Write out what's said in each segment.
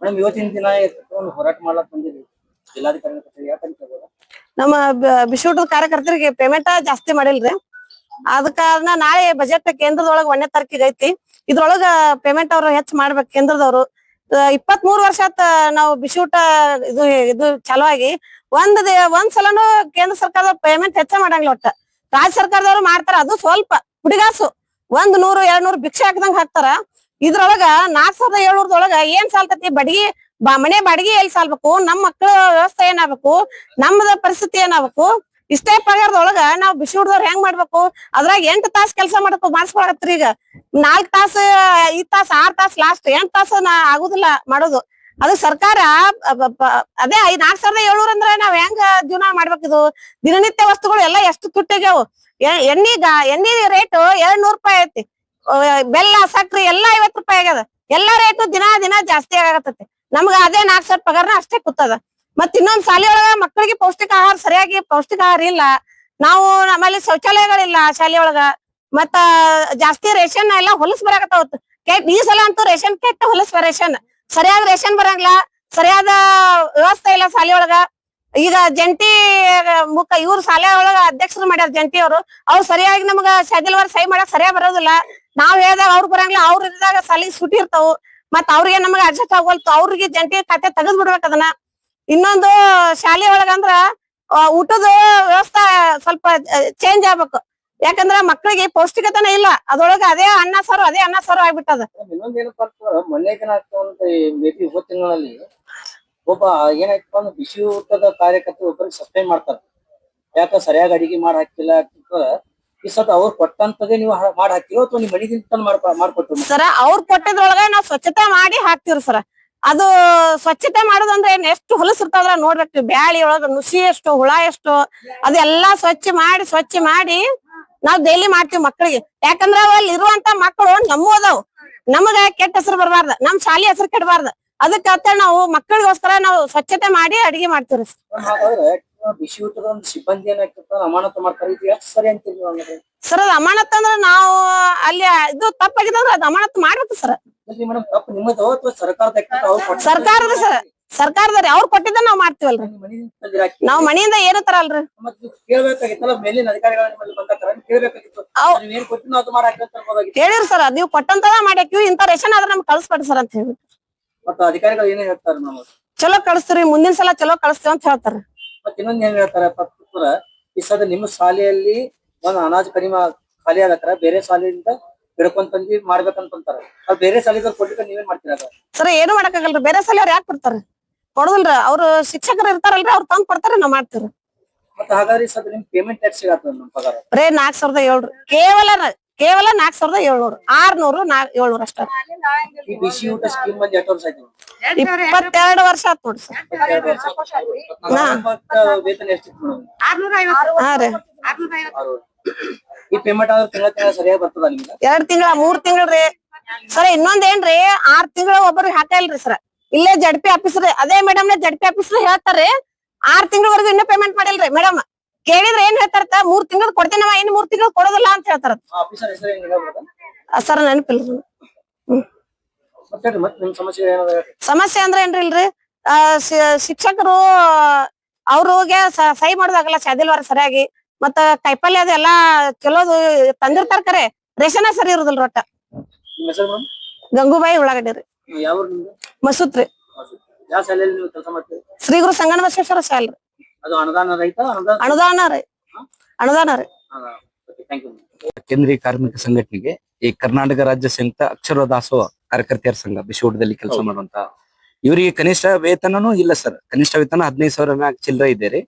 Madam ಇವತ್ತಿನ ದಿನ ಒಂದು ಹೋರಾಟ ಮಾಡ್ಲಕ್ ಬಂದಿದ್ವಿ ಜಿಲ್ಲಾಧಿಕಾರಿ ಕಚೇರಿ ಯಾಕಂತ ಹೇಳ್ಬೋದಾ? ನಮ್ಮ ಬಿಸಿಯೂಟದ ಕಾರ್ಯಕರ್ತರಿಗೆ ಪೇಮೆಂಟ್ ಜಾಸ್ತಿ ಮಾಡಿಲ್ರಿ. ಅದ ಕಾರಣ ನಾಳೆ ಬಜೆಟ್ ಕೇಂದ್ರದೊಳಗ 1ನೇ ತಾರೀಕಿಗೆ ಐತಿ. ಇದ್ರೊಳಗ ಪೇಮೆಂಟ್ ಅವ್ರು ಹೆಚ್ಚು ಮಾಡ್ಬೇಕು ಕೇಂದ್ರದವ್ರು. 23 ವರ್ಷ ಆತ ನಾವು ಬಿಸಿಯೂಟ ಇದು ಇದು ಚಾಲೂ ಆಗಿ ಒಂದ್ ಸಲನು ಕೇಂದ್ರ ಸರ್ಕಾರದ ಪೇಮೆಂಟ್ ಹೆಚ್ಚ ಮಾಡಂಗಿಲ್ಲ. ಒಟ್ಟ ರಾಜ್ಯ ಸರ್ಕಾರದವ್ರು ಮಾಡ್ತಾರ, ಅದು ಸ್ವಲ್ಪ ಹುಡುಗಾಸು 100 200 ಭಿಕ್ಷೆ ಹಾಕ್ದಂಗ ಹಾಕ್ತಾರ. ಇದ್ರೊಳಗ 4700 ಏನ್ ಸಾಲ್ತತಿ? ಬಡಗಿ ಮನೆ ಬಾಡಿಗೆ ಎಲ್ಲಿ ಸಾಲ್ಬೇಕು? ನಮ್ ಮಕ್ಕಳ ವ್ಯವಸ್ಥೆ ಏನಾಗ್ಬೇಕು? ನಮ್ದ ಪರಿಸ್ಥಿತಿ ಏನಾಗ್ಬೇಕು? ಇಷ್ಟೇ ಪಗಾರದೊಳಗ ನಾವ್ ಬಿಸಿ ಹುಡ್ದವ್ರ ಹೆಂಗ್ ಮಾಡ್ಬೇಕು? ಅದ್ರಾಗ 8 ತಾಸ್ ಕೆಲಸ ಮಾಡಿಸ್ಕೊಳತ್ರಿ. ಈಗ 4 ತಾಸ 5 ತಾಸ 6 ತಾಸ ಲಾಸ್ಟ್ 8 ತಾಸ ಆಗುದಿಲ್ಲ ಮಾಡೋದು. ಅದು ಸರ್ಕಾರ ಅದೇ 4700 ಅಂದ್ರೆ ನಾವ್ ಹೆಂಗ ಜೀವನ ಮಾಡ್ಬೇಕಿದು? ದಿನನಿತ್ಯ ವಸ್ತುಗಳು ಎಲ್ಲಾ ಎಷ್ಟು ತುಟ್ಟಿಗ್ಯಾವು. ಎಣ್ಣಿ ರೇಟ್ 200 ರೂಪಾಯಿ ಐತಿ. ಬೆಲ್ಲ ಸಕ್ರಿ ಎಲ್ಲಾ 50 ರೂಪಾಯಿ ಆಗ್ಯದ. ಎಲ್ಲಾ ರೇಟು ದಿನ ಜಾಸ್ತಿ ಆಗತ್ತೈತಿ. ನಮ್ಗ ಅದೇ 4,000 ಪಗಾರನ ಅಷ್ಟೇ ಕೂತದ. ಮತ್ ಇನ್ನೊಂದ್ ಶಾಲೆ ಒಳಗ ಮಕ್ಕಳಿಗೆ ಪೌಷ್ಟಿಕ ಆಹಾರ ಸರಿಯಾಗಿ ಪೌಷ್ಟಿಕ ಆಹಾರ ಇಲ್ಲ. ನಾವು ನಮ್ಮಲ್ಲಿ ಶೌಚಾಲಯಗಳಿಲ್ಲ ಶಾಲೆ ಒಳಗ. ಮತ್ತ ಜಾಸ್ತಿ ರೇಷನ್ ಎಲ್ಲಾ ಹೊಲಸ್ ಬರಾಕತ್ತಾವತ್. ಈ ಸಲ ಅಂತೂ ರೇಷನ್ ಕೆಟ್ಟ ಹೊಲಸ್ ರೇಷನ್, ಸರಿಯಾದ ರೇಷನ್ ಬರಂಗಿಲ್ಲ, ಸರಿಯಾದ ವ್ಯವಸ್ಥೆ ಇಲ್ಲ ಶಾಲೆ ಒಳಗ. ಈಗ ಜಂಟಿ ಇವ್ರು ಶಾಲೆ ಒಳಗ ಅಧ್ಯಕ್ಷರು ಮಾಡ್ಯಾರ ಜಂಟಿ ಅವ್ರು ಸರಿಯಾಗಿ ನಮ್ಗ ಶೆಡ್ಯೂಲ್ ಸಹಿ ಮಾಡಕ್ ಸರಿಯಾಗಿ ಬರೋದಿಲ್ಲ. ನಾವ್ ಹೇಳ್ದಾಗ ಅವ್ರು ಬರಂಗಿಲ್ಲ. ಅವ್ರ ಇದ್ದಾಗ ಶಾಲಿ ಸುಟಿ ಇರ್ತಾವು. ಮತ್ ಅವ್ರಿಗೆ ನಮ್ಗೆ ಅಡ್ಜಸ್ಟ್ ಆಗೋಲ್ತು. ಅವ್ರಿಗೆ ಜಂಟಿ ಖಾತೆ ತೆಗೆದ್ ಬಿಡ್ಬೇಕ ಅದನ್ನ. ಇನ್ನೊಂದು ಶಾಲೆ ಒಳಗಂದ್ರ ಊಟದ ವ್ಯವಸ್ಥೆ ಸ್ವಲ್ಪ ಚೇಂಜ್ ಆಗ್ಬೇಕು. ಯಾಕಂದ್ರ ಮಕ್ಕಳಿಗೆ ಪೌಷ್ಟಿಕತೆನೇ ಇಲ್ಲ. ಅದ್ರೊಳಗ ಅದೇ ಅನ್ನ ಸಾರು ಆಗ್ಬಿಟ್ಟದ. ಇನ್ನೊಂದೇನಪ್ಪ ಅಂತಂದ್ರ ಮೊನ್ನೆ ದಿನ ಮೇಬಿ ಇವತ್ತು ತಿಂಗಳಲ್ಲಿ ಒಬ್ಬ ಏನಾಯ್ತಪ್ಪ ಅಂದ್ರೆ ಬಿಸಿ ಊಟದ ಕಾರ್ಯಕರ್ತರು ಒಬ್ಬರಿಗೆ ಸಸ್ಪೆಂಡ್ ಮಾಡ್ತಾರೆ. ಯಾಕ ಸರಿಯಾಗಿ ಅಡಿಗೆ ಮಾಡಿ ಹಾಕಿಲ್ಲ ಈ ಸತ ಅವ್ರು ಕೊಟ್ಟಂತದೇ ನೀವು ಮಾಡಿ ಹಾಕಿರೋ ಅಥವಾ ನಿಮ್ ಮನೆಗಿಂತ ಮಾಡ್ಕೊಟ್ರು? ಸರ ಅವ್ರು ಕೊಟ್ಟಿದ್ರೊಳಗ ನಾವ್ ಸ್ವಚ್ಛತೆ ಮಾಡಿ ಹಾಕ್ತಿವ್ರಿ ಸರ. ಅದು ಸ್ವಚ್ಛತೆ ಮಾಡೋದಂದ್ರೆ ಎಷ್ಟು ಹೊಲಸ್ ಇರ್ತಾವ್ರ ನೋಡ್ಬೇಕು. ಬ್ಯಾಳಿ ಒಳಗ ನುಸಿ ಎಷ್ಟು, ಹುಳ ಎಷ್ಟು, ಅದೆಲ್ಲಾ ಸ್ವಚ್ಛ ಮಾಡಿ ನಾವ್ ಡೈಲಿ ಮಾಡ್ತೀವಿ ಮಕ್ಕಳಿಗೆ. ಯಾಕಂದ್ರ ಅಲ್ಲಿ ಇರುವಂತ ಮಕ್ಕಳು ನಮ್ಮೂ ಅದಾವ್. ನಮಗ ಕೆಟ್ಟ ಹೆಸರು ಬರ್ಬಾರ್ದ, ನಮ್ ಶಾಲೆ ಹೆಸರು ಕೆಡಬಾರ್ದ. ಅದಕ್ಕ ನಾವು ಮಕ್ಕಳಿಗೋಸ್ಕರ ನಾವು ಸ್ವಚ್ಛತೆ ಮಾಡಿ ಅಡಿಗೆ ಮಾಡ್ತೀವ್ರಿ. ಹಾಗಾದ್ರೆ ಬಿಸಿ ಊಟದ ಒಂದು ಸಿಬ್ಬಂದಿ ಏನಾಗ್ತದ ಅಮಾನತು ಮಾಡ್ತಾರೆ, ಇದು ಎಷ್ಟು ಸರಿ ಅಂತೀವಿ? ಸರ್ ಅದು ಅಮಾನತ್ ಅಂದ್ರ ನಾವು ಅಲ್ಲಿ ಇದು ತಪ್ಪಾಗಿದಂದ್ರ ಅದು ಅಮಾನತ್ ಮಾಡ್ಬೇಕು ಸರ್. ಮೇಡಮ್ ತಪ್ಪು ನಿಮ್ಮದು ಅಥವಾ ಸರ್ಕಾರದ ಸರ್, ಸರ್ಕಾರದವ್ರಿ ಅವ್ರು ಕೊಟ್ಟಿದ್ದ ನಾವ್ ಮಾಡ್ತೀವಲ್ರಿ. ನಾವ್ ಮನೆಯಿಂದ ಏನು ತರಲ್ರಿ. ಕೇಳಿರಿ ಸರ್, ನೀವು ಕೊಟ್ಟಂತದ ಮಾಡ್ಯಾಕಿವಿ, ಇಂತ ರೇಷನ್ ಆದ್ರ ನಮ್ಗೆ ಕಳ್ಸ್ಬೇಡ್ರಿ ಸರ್ ಅಂತ ಹೇಳ್ಬಿಟ್ಟು. ಅಧಿಕಾರಿಗಳು ಏನೇ ಹೇಳ್ತಾರೆ? ಚಲೋ ಕಳಿಸ್ತೀರಿ, ಮುಂದಿನ ಸಲ ಚಲೋ ಕಳಿಸ್ತೀವಿ ಅಂತ ಹೇಳ್ತಾರೆ. ಮತ್ತೆ ಇನ್ನೊಂದ್ ಏನ್ ಹೇಳ್ತಾರೆ ಈ ಸದ ನಿಮ್ಮ ಶಾಲೆಯಲ್ಲಿ ಒಂದು ಅನಾಜ್ ಕಡಿಮೆ ಖಾಲಿ ಆಗತ್ತಾರ, ಬೇರೆ ಶಾಲೆಯಿಂದ ಹಿಡ್ಕೊಂಡ್ ತಂದಿ ಮಾಡ್ಬೇಕಂತಾರೆ. ಬೇರೆ ಶಾಲೆಗಳು ಕೊಟ್ಟಿದ್ರೆ ನೀವೇನ್ ಮಾಡ್ತೀರ? ಸರ್ ಏನು ಮಾಡಕ್ಕಾಗಲ್ರಿ. ಬೇರೆ ಶಾಲೆಯವ್ರು ಯಾಕೆ ಕೊಡ್ತಾರೆ? ಕೊಡುದಿಲ್ರಿ. ಅವ್ರು ಶಿಕ್ಷಕರು ಇರ್ತಾರಲ್ರಿ, ಅವ್ರು ತಂದ್ ಕೊಡ್ತಾರ, ನಾವ್ ಮಾಡ್ತೀವಿ. ಮತ್ತೆ ಹಾಗಾದ್ರೆ ಸದ ನಿಮ್ ಪೇಮೆಂಟ್ ಟ್ಯಾಕ್ಸ್ ಸಿಗತ್ತ ನಮ್ ಪಗಾರ ಬರೇ 4700 ಕೇವಲ 4700 600 700 ಅಷ್ಟ. ಈ ಬಿಸಿ ಊಟ ಸ್ಕೀಮ್ ಬಂದು ಎಷ್ಟು ವರ್ಷ ಆಯ್ತು? 22 ವರ್ಷ ಆತ್ ನೋಡ್ರಿ ಸರ್. ವೇತನ ಎಷ್ಟಿತ್ತು? 650. ಹಾ ರೀ. ಈ ಪೇಮೆಂಟ್ ಆದ್ರೆ ತಿಂಗಳ ಸರಿಯಾಗಿ ಬರ್ತದ ನಿಮ್ಗೆ? 2 ತಿಂಗಳ 3 ತಿಂಗಳ್ರಿ ಸರ್. ಇನ್ನೊಂದೇನ್ರಿ, 6 ತಿಂಗಳ ಒಬ್ಬರಿಗೆ ಹಾಕಲ್ರಿ ಸರ್. ಇಲ್ಲೇ ಜಡ್ಪಿ ಆಫೀಸ್ ರೀ, ಅದೇ ಮೇಡಮ್ ಜಡ್ಪಿ ಆಫೀಸ್ ಹೇಳ್ತಾರ್ರಿ 6 ತಿಂಗಳವರೆಗೂ ಇನ್ನೂ ಪೇಮೆಂಟ್ ಮಾಡಿಲ್ರಿ ಮೇಡಮ್. ಕೇಳಿದ್ರೆ ಏನ್ ಹೇಳ್ತಾರ? 3 ತಿಂಗಳು ಕೊಡ್ತೇನವ, ಇನ್ನು 3 ತಿಂಗಳು ಕೊಡೋದಿಲ್ಲ ಅಂತ ಹೇಳ್ತಾರ ಸರ್. ನೆನಪಿಲ್ರಿ. ಸಮಸ್ಯೆ ಅಂದ್ರೆ ಏನ್ರಿ ಇಲ್ರಿ, ಶಿಕ್ಷಕರು ಅವ್ರಿಗೆ ಸಹಿ ಮಾಡೋದಾಗಲ್ಲ ಶಾದಿಲ್ವಾರ ಸರಿಯಾಗಿ. ಮತ್ತ ಕೈಪಲ್ಯ ಅದೆಲ್ಲಾ ಚಲೋದು ತಂದಿರ್ತಾರ, ಕರೆ ರೇಷನ್ ಸರಿ ಇರುದಿಲ್ರಿ ಒಟ್ಟ. ಗಂಗೂಬಾಯಿ ಉಳ್ಳಾಗಡ್ಡಿ ರೀ. ಮಸೂತ್ರಿ. ಶ್ರೀ ಗುರು ಸಂಗಣ ಬಸವೇಶ್ವರ ಶಾಲೆ. ಅನುದಾನ ರೀ. ಕೇಂದ್ರೀಯ ಕಾರ್ಮಿಕ ಸಂಘಟನೆಗೆ ಈ ಕರ್ನಾಟಕ ರಾಜ್ಯ ಸಂಯುಕ್ತ ಅಕ್ಷರ ದಾಸೋಹ ಕಾರ್ಯಕರ್ತೆಯರ ಸಂಘ ಬಿಸಿಯೂಟದಲ್ಲಿ ಕೆಲಸ ಮಾಡುವಂತ ಇವರಿಗೆ ಕನಿಷ್ಠ ವೇತನನೂ ಇಲ್ಲ ಸರ್. ಕನಿಷ್ಠ ವೇತನ 15,000 ಮ್ಯಾಗ ಚಿಲ್ಲರೆ ಇದೆ ರೀ.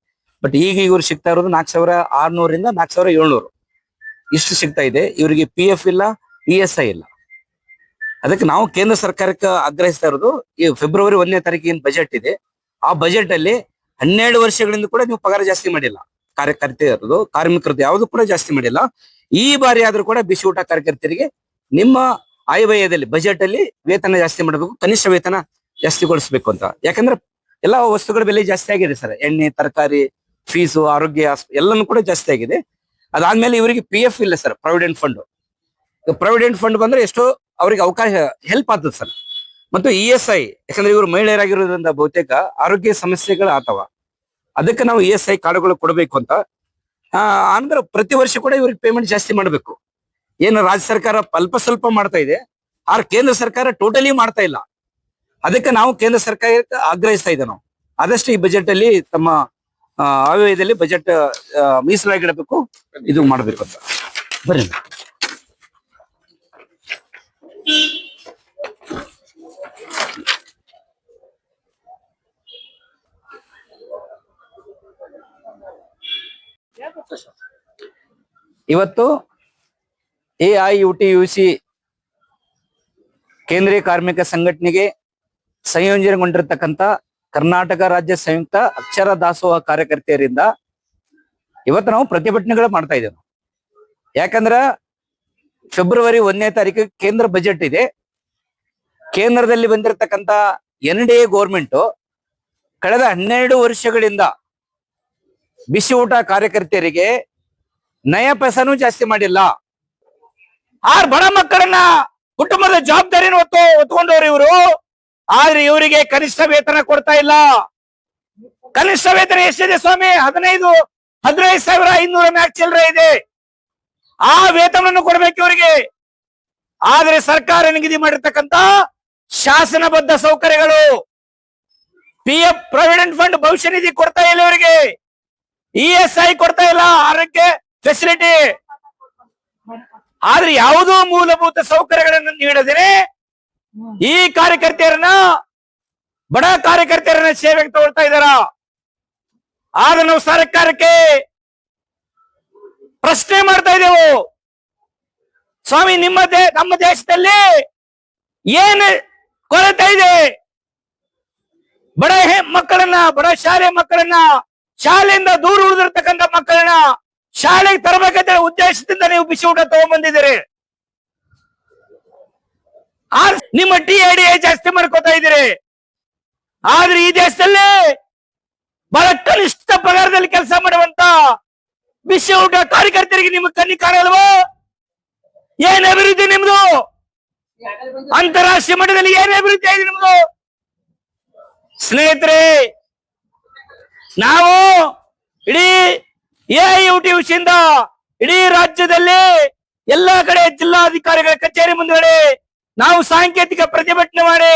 ಬಟ್ ಈಗ ಇವ್ರು ಸಿಗ್ತಾ ಇರೋದು 4,600 4,700 ಇಷ್ಟು ಸಿಗ್ತಾ ಇದೆ. ಇವರಿಗೆ PF ಇಲ್ಲ, ESI ಇಲ್ಲ. ಅದಕ್ಕೆ ನಾವು ಕೇಂದ್ರ ಸರ್ಕಾರಕ್ಕೆ ಆಗ್ರಹಿಸ್ತಾ ಇರೋದು, ಈ ಫೆಬ್ರವರಿ 1ನೇ ತಾರೀಕು ಏನ್ ಬಜೆಟ್ ಇದೆ, ಆ ಬಜೆಟ್ ಅಲ್ಲಿ 12 ವರ್ಷಗಳಿಂದ ಕೂಡ ನೀವು ಪಗಾರ ಜಾಸ್ತಿ ಮಾಡಿಲ್ಲ. ಕಾರ್ಯಕರ್ತೆಯರದು ಕಾರ್ಮಿಕರದ್ದು ಯಾವ್ದು ಕೂಡ ಜಾಸ್ತಿ ಮಾಡಿಲ್ಲ. ಈ ಬಾರಿ ಆದ್ರೂ ಕೂಡ ಬಿಸಿ ಊಟ ಕಾರ್ಯಕರ್ತರಿಗೆ ನಿಮ್ಮ ಆಯವ್ಯಯದಲ್ಲಿ ಬಜೆಟ್ ಅಲ್ಲಿ ವೇತನ ಜಾಸ್ತಿ ಮಾಡಬೇಕು, ಕನಿಷ್ಠ ವೇತನ ಜಾಸ್ತಿಗೊಳಿಸ್ಬೇಕು ಅಂತ. ಯಾಕಂದ್ರೆ ಎಲ್ಲಾ ವಸ್ತುಗಳ ಬೆಲೆ ಜಾಸ್ತಿ ಆಗಿದೆ ಸರ್. ಎಣ್ಣೆ, ತರಕಾರಿ, ಫೀಸು, ಆರೋಗ್ಯ ಎಲ್ಲಾನು ಕೂಡ ಜಾಸ್ತಿ ಆಗಿದೆ. ಅದಾದ್ಮೇಲೆ ಇವರಿಗೆ PF ಇಲ್ಲ sir, provident fund. Provident fund ಬಂದ್ರೆ ಎಷ್ಟೋ ಅವ್ರಿಗೆ ಅವಕಾಶ ಹೆಲ್ಪ್ ಆಗ್ತದೆ ಸರ್. ಮತ್ತು ESI, ಯಾಕಂದ್ರೆ ಇವರು ಮಹಿಳೆಯರಾಗಿರೋದ್ರಿಂದ ಬಹುತೇಕ ಆರೋಗ್ಯ ಸಮಸ್ಯೆಗಳು ಆತವ, ಅದಕ್ಕೆ ನಾವು ESI ಕಾರ್ಡುಗಳು ಕೊಡಬೇಕು ಅಂತ. ಅಂದ್ರೆ ಪ್ರತಿ ವರ್ಷ ಕೂಡ ಇವ್ರಿಗೆ ಪೇಮೆಂಟ್ ಜಾಸ್ತಿ ಮಾಡಬೇಕು. ಏನು ರಾಜ್ಯ ಸರ್ಕಾರ ಅಲ್ಪ ಸ್ವಲ್ಪ ಮಾಡ್ತಾ ಇದೆ, ಆದ್ರೆ ಕೇಂದ್ರ ಸರ್ಕಾರ ಟೋಟಲಿ ಮಾಡ್ತಾ ಇಲ್ಲ. ಅದಕ್ಕೆ ನಾವು ಕೇಂದ್ರ ಸರ್ಕಾರಕ್ಕೆ ಆಗ್ರಹಿಸ್ತಾ ಇದ್ದೇವೆ, ನಾವು ಆದಷ್ಟು ಈ ಬಜೆಟ್ ಅಲ್ಲಿ ತಮ್ಮ ಆಯವ್ಯಯದಲ್ಲಿ ಬಜೆಟ್ ಮೀಸಲಾಗಿಡಬೇಕು, ಇದು ಮಾಡ್ಬೇಕು ಅಂತ. ಬರ್ರಿ. ಇವತ್ತು AIUTUC ಕೇಂದ್ರೀಯ ಕಾರ್ಮಿಕ ಸಂಘಟನೆಗೆ ಸಂಯೋಜನೆಗೊಂಡಿರ್ತಕ್ಕಂಥ ಕರ್ನಾಟಕ ರಾಜ್ಯ ಸಂಯುಕ್ತ ಅಕ್ಷರ ದಾಸೋಹ ಕಾರ್ಯಕರ್ತೆಯರಿಂದ ಇವತ್ತು ನಾವು ಪ್ರತಿಭಟನೆಗಳು ಮಾಡ್ತಾ ಇದ್ದೇವೆ. ಯಾಕಂದ್ರ ಫೆಬ್ರವರಿ 1ನೇ ತಾರೀಕು ಕೇಂದ್ರ ಬಜೆಟ್ ಇದೆ. ಕೇಂದ್ರದಲ್ಲಿ ಬಂದಿರತಕ್ಕಂತ NDA ಗೌರ್ಮೆಂಟ್ ಕಳೆದ 12 ವರ್ಷಗಳಿಂದ ಬಿಸಿ ಊಟ ಕಾರ್ಯಕರ್ತೆಯರಿಗೆ ನಯ ಪೈಸಾನು ಜಾಸ್ತಿ ಮಾಡಿಲ್ಲ. ಬಡ ಮಕ್ಕಳನ್ನ ಕುಟುಂಬದ ಜವಾಬ್ದಾರಿನ ಹೊತ್ಕೊಂಡವ್ರು ಇವರು. ಆದ್ರೆ ಇವರಿಗೆ ಕನಿಷ್ಠ ವೇತನ ಕೊಡ್ತಾ ಇಲ್ಲ. ಕನಿಷ್ಠ ವೇತನ ಎಷ್ಟಿದೆ ಸ್ವಾಮಿ? 15,500 ಮ್ಯಾಕ್ ಚಿಲ್ಲರೆ ಇದೆ. ಆ ವೇತನವನ್ನು ಕೊಡ್ಬೇಕು ಇವರಿಗೆ. ಆದ್ರೆ ಸರ್ಕಾರ ನಿಗದಿ ಮಾಡಿರ್ತಕ್ಕಂತ ಶಾಸನಬದ್ಧ ಸೌಕರ್ಯಗಳು, PF ಪ್ರಾವಿಡೆಂಟ್ ಫಂಡ್ ಭವಿಷ್ಯ ನಿಧಿ ಕೊಡ್ತಾ ಇಲ್ಲ ಇವರಿಗೆ, ESI ಕೊಡ್ತಾ ಇಲ್ಲ, ಆರೋಗ್ಯ ಫೆಸಿಲಿಟಿ. ಆದ್ರೆ ಯಾವುದೋ ಮೂಲಭೂತ ಸೌಕರ್ಯಗಳನ್ನು ನೀಡದೇನೆ ಈ ಕಾರ್ಯಕರ್ತೆಯರನ್ನ, ಬಡ ಕಾರ್ಯಕರ್ತೆಯರನ್ನ ಸೇವೆಗೆ ತಗೊಳ್ತಾ ಇದ್ದಾರ. ಆದ್ರೆ ನಾವು ಸರ್ಕಾರಕ್ಕೆ ಪ್ರಶ್ನೆ ಮಾಡ್ತಾ ಇದ್ದೇವೆ, ಸ್ವಾಮಿ ನಮ್ಮ ದೇಶದಲ್ಲಿ ಏನು ಕೊರತೆ ಇದೆ? ಬಡ ಮಕ್ಕಳನ್ನ, ಬಡ ಶಾಲೆ ಮಕ್ಕಳನ್ನ, ಶಾಲೆಯಿಂದ ದೂರ ಉಳಿದಿರ್ತಕ್ಕಂಥ ಮಕ್ಕಳನ್ನ ಶಾಲೆಗೆ ತರಬೇಕಂತ ಉದ್ದೇಶದಿಂದ ನೀವು ಬಿಸಿ ಊಟ ತಗೊಂಡ್ಬಂದಿದ್ದೀರಿ. ನಿಮ್ಮ TADA ಜಾಸ್ತಿ ಮಾಡ್ಕೋತಾ ಇದ್ದೀರಿ. ಆದ್ರೆ ಈ ದೇಶದಲ್ಲಿ ಬಹಳ ಕನಿಷ್ಠ ಪಗಾರದಲ್ಲಿ ಕೆಲಸ ಮಾಡುವಂತ ಬಿಸಿ ಊಟ ಕಾರ್ಯಕರ್ತರಿಗೆ ನಿಮ್ಮ ಕಣ್ಣಿ ಕಾಣಲ್ವಾ? ಏನ್ ಅಭಿವೃದ್ಧಿ ನಿಮ್ದು? ಅಂತಾರಾಷ್ಟ್ರೀಯ ಮಟ್ಟದಲ್ಲಿ ಏನ್ ಅಭಿವೃದ್ಧಿ ಆಗಿದೆ ನಿಮ್ದು? ಸ್ನೇಹಿತರೆ, ನಾವು ಇಡೀ AIUTUC ಇಂದ ಇಡೀ ರಾಜ್ಯದಲ್ಲಿ ಎಲ್ಲಾ ಕಡೆ ಜಿಲ್ಲಾಧಿಕಾರಿಗಳ ಕಚೇರಿ ಮುಂದುಗಡೆ ನಾವು ಸಾಂಕೇತಿಕ ಪ್ರತಿಭಟನೆ ಮಾಡಿ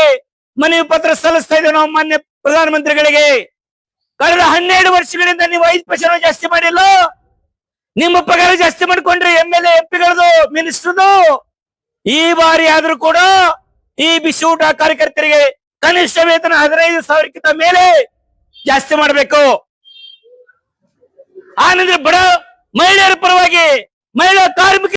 ಮನವಿ ಪತ್ರ ಸಲ್ಲಿಸ್ತಾ ಇದ್ದೇವೆ ನಾವು ಮಾನ್ಯ ಪ್ರಧಾನಮಂತ್ರಿಗಳಿಗೆ. ಕಳೆದ 12 ವರ್ಷಗಳಿಂದ ನೀವು 5% ಜಾಸ್ತಿ ಮಾಡಿಲ್ಲ. ನಿಮ್ಮ ಪಗಾರ ಜಾಸ್ತಿ ಮಾಡ್ಕೊಂಡ್ರಿ, MLA MP ಗಳದು, ಮಿನಿಸ್ಟರ್ದು. ಈ ಬಾರಿ ಆದ್ರೂ ಕೂಡ ಈ ಬಿಸಿ ಊಟ ಕಾರ್ಯಕರ್ತರಿಗೆ ಕನಿಷ್ಠ ವೇತನ 15,000ಕ್ಕಿಂತ ಮೇಲೆ ಜಾಸ್ತಿ ಮಾಡಬೇಕು. ಆನಂತರ ಬಡ ಮಹಿಳೆಯರ ಪರವಾಗಿ, ಮಹಿಳಾ ಕಾರ್ಮಿಕ